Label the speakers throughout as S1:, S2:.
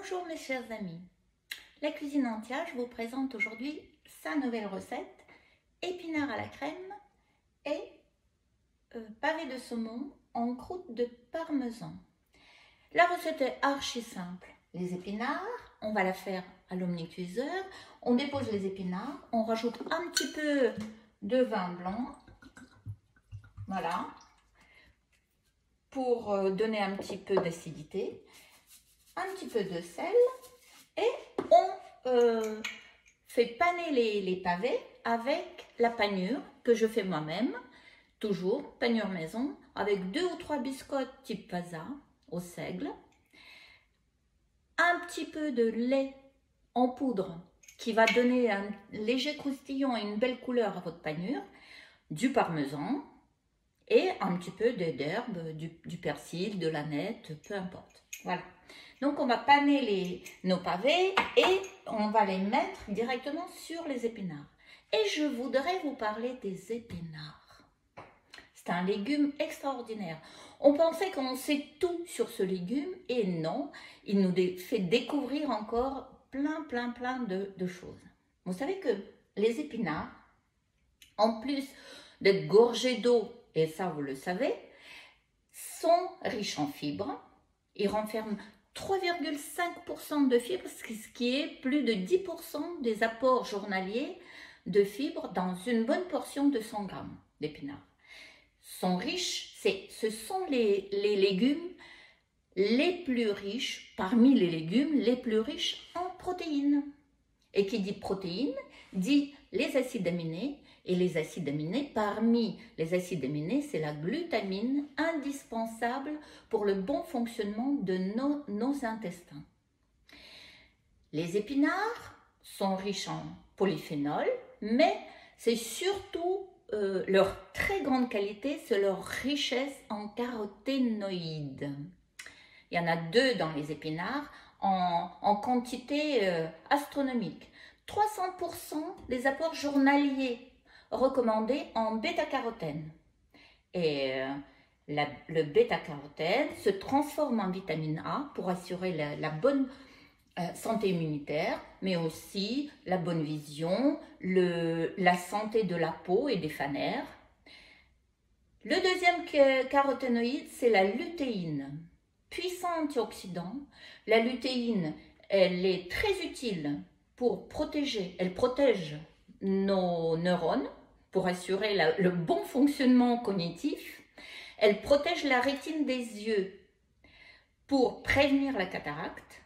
S1: Bonjour mes chers amis, la cuisine entière, je vous présente aujourd'hui sa nouvelle recette, épinards à la crème et pavé de saumon en croûte de parmesan. La recette est archi simple. Les épinards, on va la faire à l'omnicuiseur, on dépose les épinards, on rajoute un petit peu de vin blanc, voilà, pour donner un petit peu d'acidité, un petit peu de sel et on fait paner les pavés avec la panure que je fais moi-même, toujours panure maison, avec 2 ou 3 biscottes type Vasa au seigle, un petit peu de lait en poudre qui va donner un léger croustillant et une belle couleur à votre panure, du parmesan et un petit peu d'herbe, du persil, de l'aneth, peu importe. Voilà. Donc on va paner nos pavés et on va les mettre directement sur les épinards. Et je voudrais vous parler des épinards. C'est un légume extraordinaire. On pensait qu'on sait tout sur ce légume et non, il nous fait découvrir encore plein de choses. Vous savez que les épinards, en plus d'être gorgés d'eau, et ça vous le savez, sont riches en fibres. Ils renferment 3,5% de fibres, ce qui est plus de 10% des apports journaliers de fibres dans une bonne portion de 100 grammes d'épinards. Sont riches, ce sont les légumes les plus riches, parmi les légumes les plus riches en protéines. Et qui dit protéines, dit les acides aminés. Et les acides aminés, parmi les acides aminés, c'est la glutamine, indispensable pour le bon fonctionnement de nos intestins. Les épinards sont riches en polyphénol, mais c'est surtout leur très grande qualité, c'est leur richesse en caroténoïdes. Il y en a 2 dans les épinards en quantité astronomique. 300% des apports journaliers recommandés en bêta-carotène. Et le bêta-carotène se transforme en vitamine A pour assurer la bonne santé immunitaire, mais aussi la bonne vision, la santé de la peau et des fanères. Le deuxième caroténoïde, c'est la lutéine. Puissant antioxydant, la lutéine, elle est très utile pour protéger, elle protège nos neurones pour assurer le bon fonctionnement cognitif. Elle protège la rétine des yeux pour prévenir la cataracte.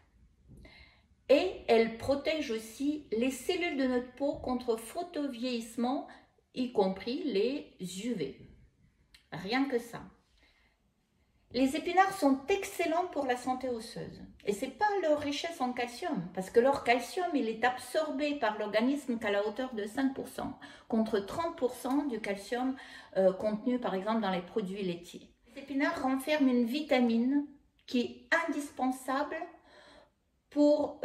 S1: Et elle protège aussi les cellules de notre peau contre photovieillissement, y compris les UV. Rien que ça. Les épinards sont excellents pour la santé osseuse. Et ce n'est pas leur richesse en calcium, parce que leur calcium, il est absorbé par l'organisme qu'à la hauteur de 5%, contre 30% du calcium contenu par exemple dans les produits laitiers. Les épinards renferment une vitamine qui est indispensable pour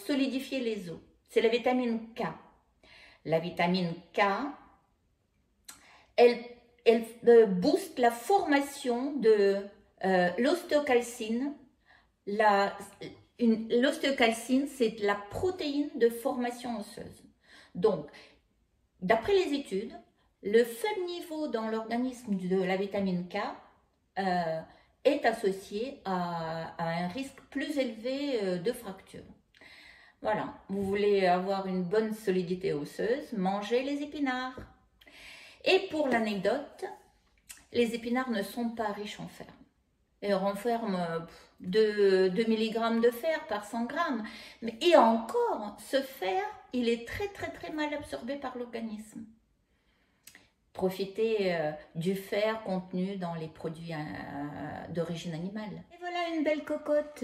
S1: solidifier les os. C'est la vitamine K. La vitamine K, elle booste la formation de l'ostéocalcine. L'ostéocalcine, c'est la protéine de formation osseuse. Donc, d'après les études, le faible niveau dans l'organisme de la vitamine K est associé à un risque plus élevé de fracture. Voilà, vous voulez avoir une bonne solidité osseuse, mangez les épinards. Et pour l'anecdote, les épinards ne sont pas riches en fer. Ils renferment 2 mg de fer par 100 grammes. Et encore, ce fer, il est très mal absorbé par l'organisme. Profitez du fer contenu dans les produits d'origine animale. Et voilà une belle cocotte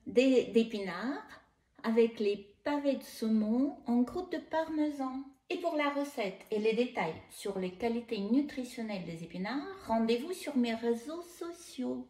S1: d'épinards avec les pavés de saumon en croûte de parmesan. Et pour la recette et les détails sur les qualités nutritionnelles des épinards, rendez-vous sur mes réseaux sociaux.